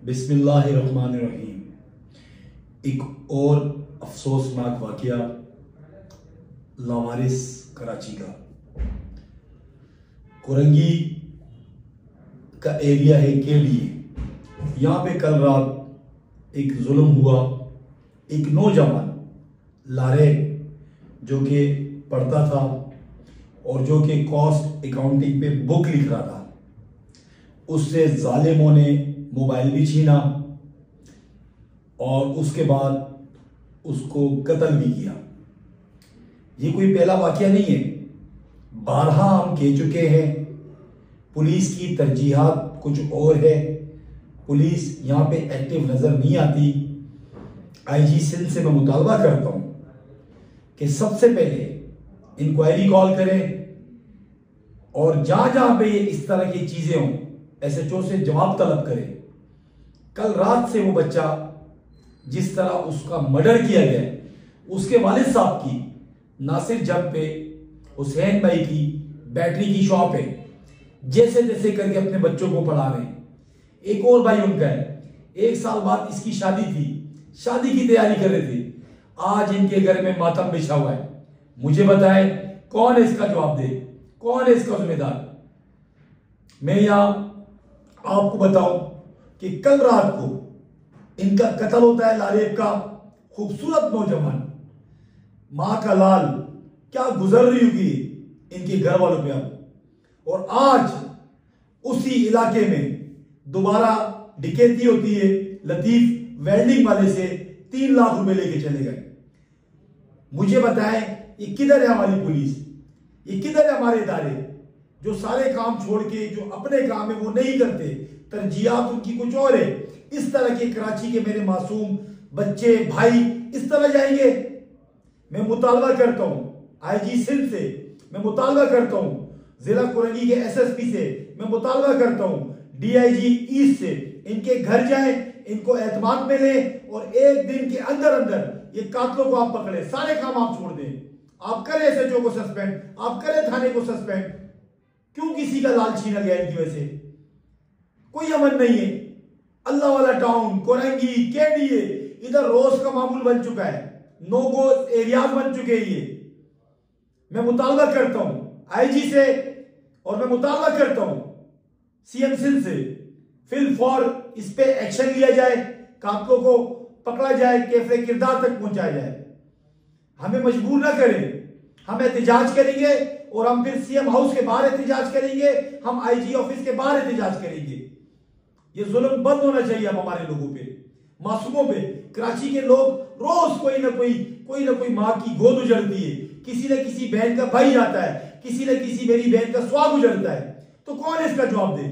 बिस्मिल्लाहिर्रहमानिर्रहीम। एक और अफसोसनाक वाक़या लावारिस कराची का। कोरंगी का एरिया है केडीए। यहाँ पे कल रात एक जुल्म हुआ। एक नौजवान लारे जो कि पढ़ता था और जो कि कॉस्ट अकाउंटिंग पे बुक लिख रहा था, उससे जालिमों ने मोबाइल भी छीना और उसके बाद उसको कत्ल भी किया। ये कोई पहला वाकया नहीं है, बारहा हम कह चुके हैं। पुलिस की तरजीहात कुछ और है, पुलिस यहाँ पे एक्टिव नजर नहीं आती। आईजी सिंध से मैं मुतालबा करता हूँ कि सबसे पहले इंक्वायरी कॉल करें और जहां जहां पे इस तरह की चीजें हों एसएचओ से जवाब तलब करें। कल रात से वो बच्चा जिस तरह उसका मर्डर किया गया, उसके वालिद साहब की नासिर जब पे हुसैन भाई की बैटरी की शॉप है, जैसे जैसे करके अपने बच्चों को पढ़ा रहे हैं। एक और भाई उनका है, 1 साल बाद इसकी शादी थी, शादी की तैयारी कर रहे थे। आज इनके घर में मातम बिछा हुआ है। मुझे बताएं कौन है इसका जवाब दे, कौन है इसका जिम्मेदार। मैं यहां आपको बताऊं कि कल रात को इनका कत्ल होता है। लारेब का खूबसूरत नौजवान, मां का लाल, क्या गुजर रही होगी इनके घर वालों पे अब। और आज उसी इलाके में दोबारा डिकैती होती है। लतीफ वेल्डिंग वाले से 3 लाख रुपए लेके चले गए। मुझे बताएं ये किधर है हमारी पुलिस, ये किधर है हमारे इदारे जो सारे काम छोड़ के जो अपने काम है वो नहीं करते, तरजीहात उनकी कुछ और है। इस तरह के कराची के मेरे मासूम बच्चे भाई इस तरह जाएंगे। मैं मुतालबा करता हूं आईजी सिंध से, मैं मुतालबा करता हूं जिला कोरंगी के एसएसपी से, मैं मुतालबा करता हूं डीआईजी ईस्ट से, इनके घर जाएं, इनको एतमाद में लें और 1 दिन के अंदर अंदर ये कातलों को आप पकड़े। सारे काम आप छोड़ दें, आप करें एसएचओ को सस्पेंड, आप करें थाने को सस्पेंड। क्यों किसी का लाल छीना गया इनकी वजह से? कोई अमन नहीं है। अल्लाह वाला टाउन, कोरंगी, केडीए, इधर रोज का मामूल बन चुका है, नो गो एरियाज बन चुके हैं ये। मैं मुतालबा करता हूं आईजी से और मैं मुतालबा करता हूं सीएम सिंध से, फिल फॉर इस पे एक्शन लिया जाए, कातलों को पकड़ा जाए, कैफे किरदार तक पहुंचाया जाए। हमें मजबूर ना करें, हम एहतजाज करेंगे और हम फिर सीएम हाउस के बाहर एहतजाज करेंगे, हम आईजी ऑफिस के बाहर एहतजाज करेंगे। ये जुल्म बंद होना चाहिए अब हमारे लोगों पे, मासूमों पे। कराची के लोग रोज कोई ना कोई माँ की गोद उजड़ती है, किसी न किसी बहन का भाई जाता है, किसी न किसी मेरी बहन का स्वाग उजड़ता है। तो कौन इसका जवाब दे?